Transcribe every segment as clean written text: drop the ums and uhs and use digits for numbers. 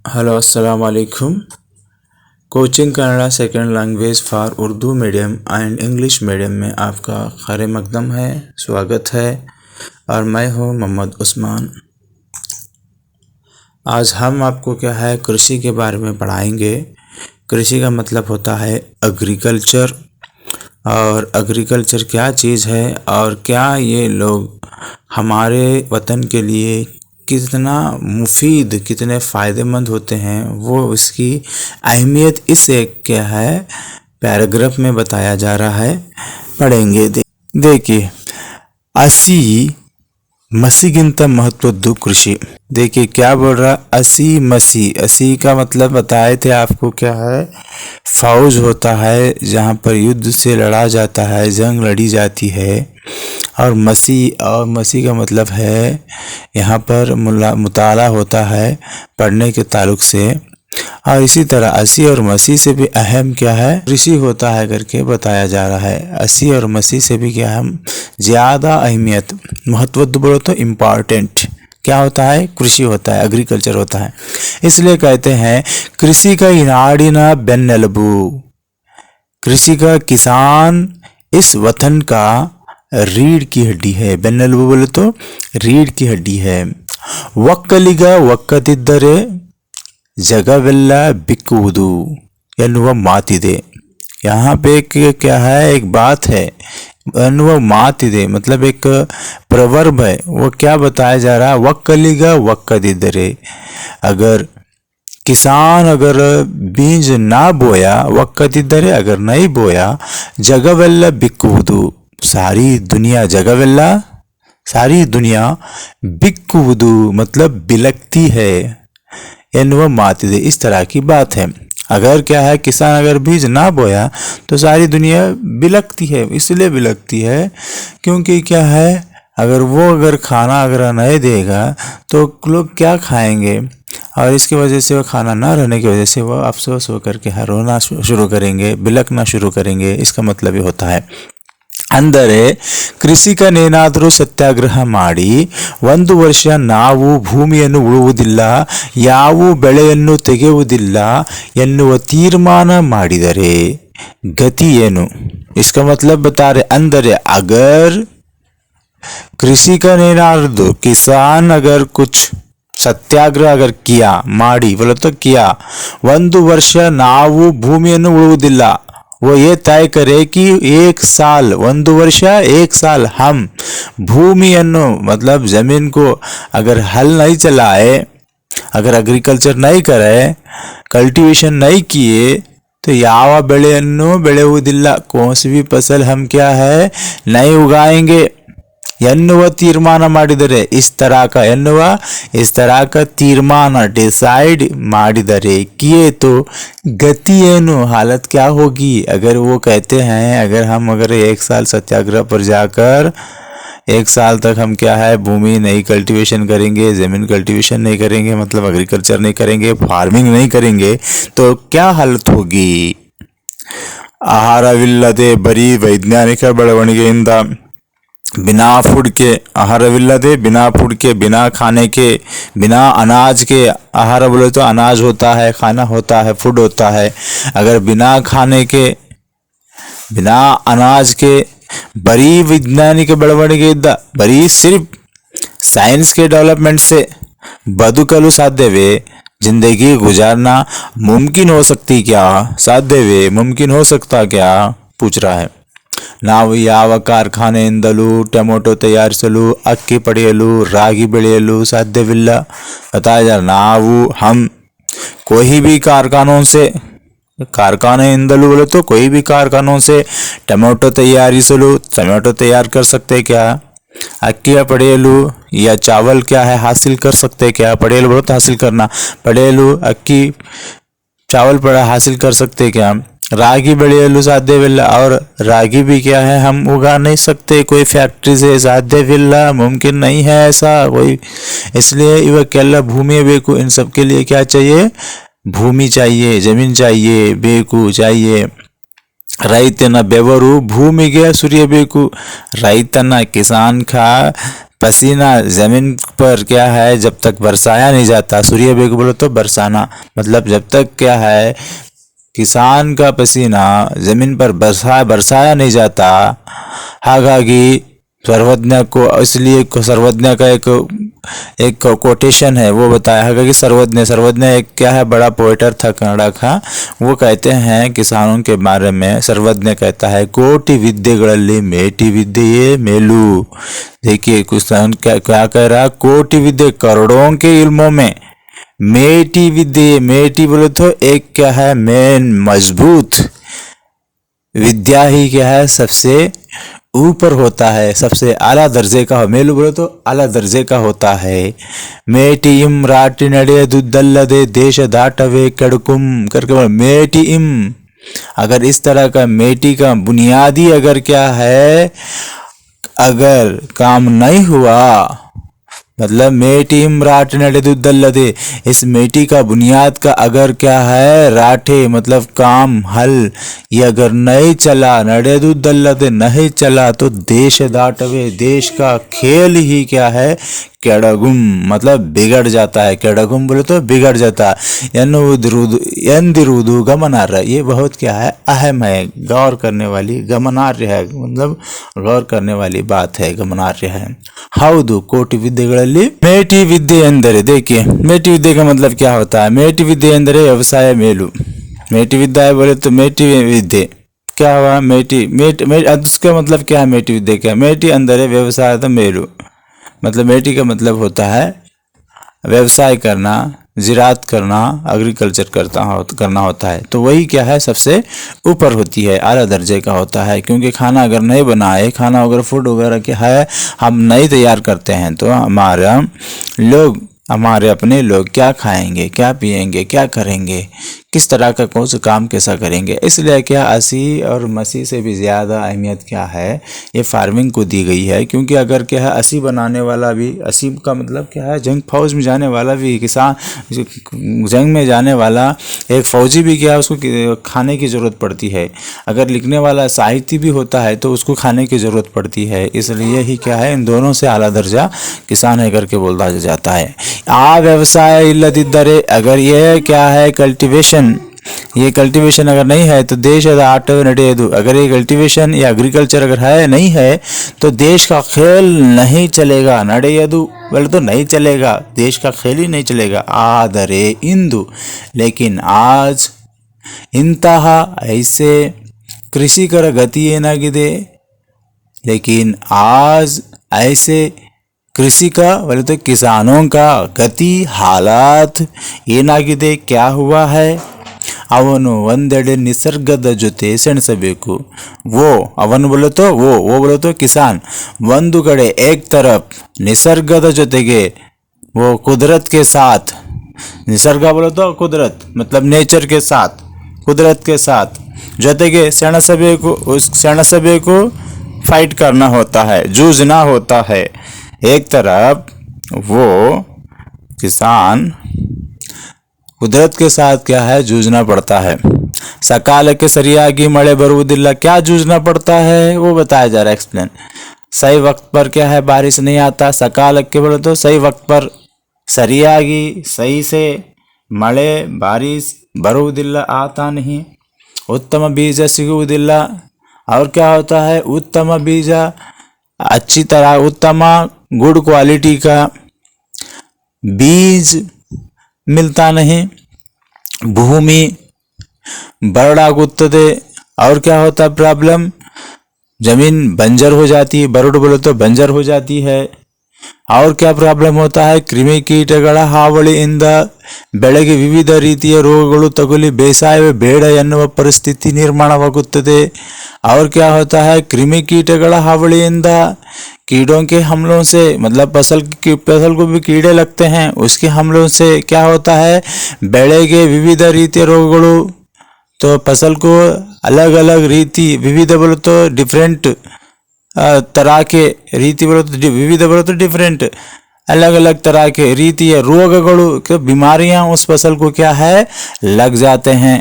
Hello अस्सलाम वालेकुम। Coaching Kannada second language for Urdu medium and English medium में आपका खैर मकदम है, स्वागत है। और मैं हूँ मोहम्मद उस्मान। आज हम आपको क्या है कृषि के बारे में पढ़ाएंगे। कृषि का मतलब होता है एग्रीकल्चर। और एग्रीकल्चर क्या चीज़ है और क्या ये लोग हमारे वतन के लिए कितना मुफीद, कितने फ़ायदेमंद होते हैं, वो उसकी अहमियत इस एक क्या है पैराग्राफ में बताया जा रहा है। पढ़ेंगे। देखिए, असी मसीगिंत महत्वದ್ದು कृषि। देखिए क्या बोल रहा, असी का मतलब बताए थे आपको क्या है, फौज होता है जहाँ पर युद्ध से लड़ा जाता है, जंग लड़ी जाती है। और मसी का मतलब है यहाँ पर मुताला होता है पढ़ने के ताल्लुक से। और इसी तरह असी और मसी से भी अहम क्या है कृषि होता है करके बताया जा रहा है। असी और मसी से भी क्या हम ज़्यादा अहमियत, महत्व बोलो तो इम्पॉर्टेंट क्या होता है, कृषि होता है, एग्रीकल्चर होता है। इसलिए कहते हैं कृषि का नाडिना बेन्नेलुबु। कृषि का किसान इस वतन का रीढ़ की हड्डी है। बेन्नेलुबु बोले तो रीढ़ की हड्डी है। ಒಕ್ಕಲಿಗ ಒಕ್ಕದಿದ್ದರೆ जगವೆಲ್ಲ बिಕ್ಕುವುದು ಎನ್ನುವ ಮಾತಿದೆ। यहाँ पे एक क्या है, एक बात है, एन्नुव मातिदे मतलब एक प्रवर्ब है। वो क्या बताया जा रहा है, ಒಕ್ಕಲಿಗ ಒಕ್ಕದಿದ್ದರೆ, अगर किसान अगर बीज ना बोया, ಒಕ್ಕದಿದ್ದರೆ अगर नहीं बोया, जगವೆಲ್ಲ बिಕ್ಕುವುದು, सारी दुनिया, जगವೆಲ್ಲ सारी दुनिया, बिಕ್ಕುವುದು मतलब बिलकती है, एन्नुव मातिदे इस तरह की बात है। अगर क्या है, किसान अगर बीज ना बोया तो सारी दुनिया बिलकती है। इसलिए बिलकती है क्योंकि क्या है, अगर खाना अगर नहीं देगा तो लोग क्या खाएंगे। और इसकी वजह से वो खाना ना रहने की वजह से वो अफसोस होकर के रोना शुरू करेंगे, बिलकना शुरू करेंगे। इसका मतलब ये होता है। ಅಂದರೆ ಕೃಷಿಕನೇನಾದರೂ ಸತ್ಯಾಗ್ರಹ ಮಾಡಿ 1 ವರ್ಷ ನಾವು ಭೂಮಿಯನ್ನು ಉಳುವುದಿಲ್ಲ, ಯಾವ ಬೆಳೆಯನ್ನು ತೆಗೆಯುವುದಿಲ್ಲ ಎನ್ನುವ ತೀರ್ಮಾನ ಮಾಡಿದರೆ ಗತಿ ಏನು। इसका मतलब बता रहे, ಅಂದರೆ अगर ಕೃಷಿಕನೇನಾದರೂ किसान अगर कुछ सत्याग्रह अगर किया, ಮಾಡಿ बोलो तो किया, 1 ವರ್ಷ ನಾವು ಭೂಮಿಯನ್ನು ಉಳುವುದಿಲ್ಲ, वो ये तय करे कि 1 साल, 1 वर्ष 1 साल हम भूमि अन्नो मतलब जमीन को अगर हल नहीं चलाए, अगर एग्रीकल्चर नहीं करे, कल्टीवेशन नहीं किए तो ಯಾವ ಬೆಳೆಯನ್ನು ಬೆಳೆಯುವುದಿಲ್ಲ, कौन सी भी फसल हम क्या है नहीं उगाएंगे ಎನ್ನುವ ತೀರ್ಮಾನ ಮಾಡಿದರೆ, इस तरह का ಎನ್ನುವ इस तरह का तीर्मान डिसाइड ಮಾಡಿದರೆ, किए तो गति ಏನು, हालत क्या होगी। अगर वो कहते हैं अगर 1 साल सत्याग्रह पर जाकर 1 साल तक हम क्या है भूमि नहीं कल्टीवेशन करेंगे, ज़मीन कल्टीवेशन नहीं करेंगे, मतलब एग्रीकल्चर नहीं करेंगे, फार्मिंग नहीं करेंगे तो क्या हालत होगी। ಆಹಾರವಿಲ್ಲದೆ ಬರೀ ವೈಜ್ಞಾನಿಕ ಬೆಳವಣಿಗೆಯಿಂದ बिना फूड के, आहारविल्लदे बिना फूड के, बिना खाने के, बिना अनाज के, आहार बोले तो अनाज होता है, खाना होता है, फूड होता है। अगर बिना खाने के, बिना अनाज के बड़ी वैज्ञानिक ಬೆಳವಣಿಗೆಯಿಂದ, बड़ी सिर्फ साइंस के डेवलपमेंट से बदुकलु साध्यवे, जिंदगी गुजारना मुमकिन हो सकती क्या, साध्यवे मुमकिन हो सकता क्या, पूछ रहा है। ನಾವು ಯಾವ ಕಾರ್ಖಾನೆಯಿಂದಲೂ ಟೊಮೆಟೊ ತಯಾರಿಸಲು, ಅಕ್ಕಿ ಪಡೆಯಲು, ರಾಗಿ ಬೆಳೆಯಲು ಸಾಧ್ಯವಿಲ್ಲ। बताया जा ನಾವು हम कोई भी कारखानों से, कारखानेಯಿಂದಲೂ बोले तो कोई भी कारखानों से टमाटो तैयारिसಲು टमाटो तैयार कर सकते क्या, अक्किया पड़ेलू या चावल क्या है हासिल कर सकते क्या, पड़ेलू बोलो तो हासिल करना, पड़ेलू अक्की चावल पड़ा हासिल कर सकते क्या, रागी ಬೆಳೆಯಲು ಸಾಧ್ಯವಿಲ್ಲ, और रागी भी क्या है हम उगा नहीं सकते कोई फैक्ट्री से, ಸಾಧ್ಯವಿಲ್ಲ मुमकिन नहीं है ऐसा कोई। इसलिए ಇವಕ್ಕೆಲ್ಲ ಭೂಮಿ ಬೇಕು। इन सब के लिए क्या चाहिए, भूमि चाहिए, जमीन चाहिए, ಬೇಕು चाहिए। ರೈತನ ಬೆವರು ಭೂಮಿಗೆ ಸುರಿಯಬೇಕು। ರೈತನ किसान का पसीना जमीन पर क्या है जब तक बरसाया नहीं जाता, सूर्य बेग बोलो तो बरसाना, मतलब जब तक क्या है किसान का पसीना जमीन पर बरसाया नहीं जाता। हाಗಾಗಿ सर्वज्ञ को, इसलिए सर्वज्ञ का एक कोटेशन है वो बताया है कि सर्वज्ञ एक क्या है बड़ा पोएटर था कन्नड़ का। वो कहते हैं किसानों के बारे में, सर्वज्ञ कहता है कोटि विद्येगळल्ली मेटी विद्येये मेलू। देखिए किसान क्या कह रहा है, कोटि विद्ये करोड़ों के इल्मों में मेटी विद्ये, मेटी बोले तो एक क्या है मेन मजबूत विद्या ही क्या है सबसे ऊपर होता है, सबसे आला दर्जे का हो। मेलू बोले तो आला दर्जे का होता है। मेटी इम राटी नड़े दुदल्लदे देश दाटवे कड़कुम करके बोले मेटी इम। अगर इस तरह का मेटी का बुनियादी अगर क्या है अगर काम नहीं हुआ, मतलब मेटी इम राट नड़े दुदल्लदे, इस मेटी का बुनियाद का अगर क्या है राठे मतलब काम हल ये अगर नहीं चला, नड़े दुदल्लदे नहीं चला तो देश दाटवे, देश का खेल ही क्या है केड़गुम मतलब बिगड़ जाता है। केड़गुम बोले तो बिगड़ जाता है। यंदिरुदु गमनार्य, ये बहुत क्या है अहम है, गौर करने वाली, गमनार्य है मतलब गौर करने वाली बात है, गमनार्य है। हौदु कोटि विद्येगळल्ली मेटी विद्ये ಎಂದರೆ, देखिए मेटी विद्ये का मतलब क्या होता है। मेटी विद्ये ಎಂದರೆ व्यवसाय मेलू। मेटी विद्या बोले तो मेटी विद्ये क्या हुआ, मेटी उसका मतलब क्या है, मेटी विद्या क्या, मेटी अंदर है व्यवसाय तो मेलू, मतलब मेटी का मतलब होता है व्यवसाय करना, ज़राअत करना, एग्रीकल्चर करना होता है। तो वही क्या है सबसे ऊपर होती है, आला दर्जे का होता है। क्योंकि खाना अगर नहीं बनाए, खाना अगर फूड वगैरह क्या है हम नहीं तैयार करते हैं तो हमारे अपने लोग क्या खाएंगे, क्या पिएंगे, क्या करेंगे, किस तरह का कौन सा काम कैसा करेंगे। इसलिए क्या असी और मसी से भी ज़्यादा अहमियत क्या है ये फार्मिंग को दी गई है। क्योंकि अगर क्या है असी बनाने वाला भी, असी का मतलब क्या है जंग फौज में जाने वाला भी, किसान जंग में जाने वाला एक फौजी भी क्या है उसको खाने की ज़रूरत पड़ती है। अगर लिखने वाला साहित्य भी होता है तो उसको खाने की ज़रूरत पड़ती है। इसलिए ही क्या है इन दोनों से आला दर्जा किसान है करके बोला जाता है। आ व्यवसाय इल्लदिद्दरे, अगर ये क्या है कल्टीवेशन, ये कल्टीवेशन अगर नहीं है तो देश आट ನಡೆಯದು। अगर ये कल्टीवेशन या एग्रीकल्चर अगर है नहीं है तो देश का खेल नहीं चलेगा। ನಡೆಯದು बोले तो नहीं चलेगा, देश का खेल ही नहीं चलेगा। ಆದರೆ इंदु, लेकिन आज इंತಹ ऐसे कृषिकर गति ಏನಾಗಿದೆ, लेकिन आज ऐसे कृषि का बोले तो किसानों का गति हालात ಏನಾಗಿದೆ क्या हुआ है, ಅವನು ಒಂದೆಡೆ ನಿಸರ್ಗದ ಜೊತೆ ಸೆಣಸಬೇಕು। वो ಅವನು बोले तो वो बोले तो किसान ಒಂದು ಕಡೆ एक तरफ निसर्गದ ಜೊತೆಗೆ वो कुदरत के साथ, निसर्ग बोले तो कुदरत मतलब नेचर के साथ, कुदरत के साथ ಜೊತೆಗೆ ಸೆಣಸಬೇಕು, उस ಸೆಣಸಬೇಕು फाइट करना होता है, जूझना होता है। एक तरफ वो किसान कुदरत के साथ क्या है जूझना पड़ता है। सकालಕ್ಕೆ ಸರಿಯಾಗಿ ಮಳೆ ಬರುವುದಿಲ್ಲ, क्या जूझना पड़ता है वो बताया जा रहा है एक्सप्लेन। सही वक्त पर क्या है बारिश नहीं आता, सकालಕ್ಕೆ बोले तो सही वक्त पर, ಸರಿಯಾಗಿ सही से ಮಳೆ बारिश ಬರುವುದಿಲ್ಲ आता नहीं, उत्तम बीज ಸಿಗುವುದಿಲ್ಲ, और क्या होता है उत्तम बीज अच्छी तरह उत्तम गुड क्वालिटी का बीज मिलता नहीं, भूमि बरड़ागुತ್ತದೆ, और क्या होता है प्रॉब्लम जमीन बंजर हो जाती है, बरड़ बोले तो बंजर हो जाती है। और क्या प्रॉब्लम होता है ಕ್ರಿಮಿಕೀಟಗಳ ಹಾವಳಿಯಿಂದ ಬೆಳೆಗೆ ವಿವಿಧ ರೀತಿಯ ರೋಗಗಳು ತಗುಲಿ ಬೇಸಾಯವೇ ಬೇಡ ಎನ್ನುವ ಪರಿಸ್ಥಿತಿ ನಿರ್ಮಾಣವಾಗುತ್ತದೆ। और क्या होता है ಕ್ರಿಮಿಕೀಟಗಳ ಹಾವಳಿಯಿಂದ कीड़ों के हमलों से, मतलब फसल को भी कीड़े लगते हैं, उसके हमलों से क्या होता है ಬೆಳೆಗೆ ವಿವಿಧ ರೀತಿಯ ರೋಗಗಳು, तो फसल को अलग अलग रीति, विविध बोले तो डिफरेंट तरह के रीति बोले तो विविध बोले तो डिफरेंट अलग अलग तरह के रीति रोगಗಳು, बीमारियां उस फसल को क्या है लग जाते हैं।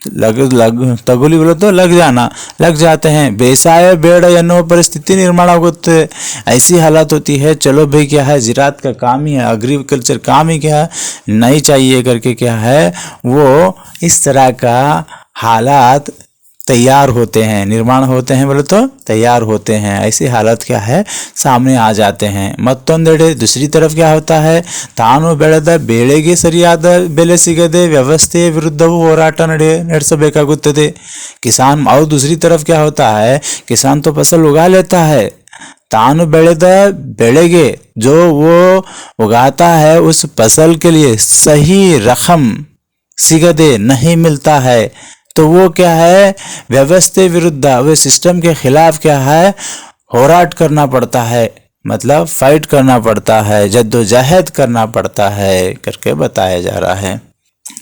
ತಗುಲಿ बोलो तो लग जाना, लग जाते हैं। बेसाय बेड़ अन्नो परिस्थिति निर्माण होते, ऐसी हालत होती है। चलो भाई क्या है, ज़राअत का काम ही है, एग्रीकल्चर काम ही क्या है, नहीं चाहिए करके क्या है वो इस तरह का हालात तैयार होते हैं, निर्माण होते हैं बोले तो तैयार होते हैं। ऐसी हालत क्या है सामने आ जाते हैं। ಮತ್ತೊಂದೆಡೆ दूसरी तरफ क्या होता है, ತಾನು ಬೆಳೆದ ಬೆಳೆಗೆ ಸರಿಯಾದ ಬೆಲೆ ಸಿಗದೆ ವ್ಯವಸ್ಥೆಯ ವಿರುದ್ಧವೂ ಹೋರಾಟ ನಡೆಸಬೇಕಾಗುತ್ತದೆ। किसान, और दूसरी तरफ क्या होता है, किसान तो फसल उगा लेता है, तानु बेಳೆದ ಬೆಳೆಗೆ जो वो उगाता है उस फसल के लिए सही रकम सिगदे नहीं मिलता है, तो वो क्या है व्यवस्था विरुद्ध, वो सिस्टम के खिलाफ क्या है होराट करना पड़ता है, मतलब फाइट करना पड़ता है, जद्दोजहद करना पड़ता है करके बताया जा रहा है।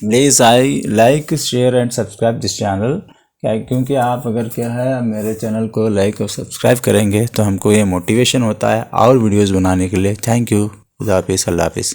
Please I like share and subscribe this channel, क्या क्योंकि आप अगर क्या है मेरे चैनल को लाइक और सब्सक्राइब करेंगे तो हमको ये मोटिवेशन होता है और वीडियोस बनाने के लिए। Thank you. खुदा हाफिज़, अल्लाह हाफिज़।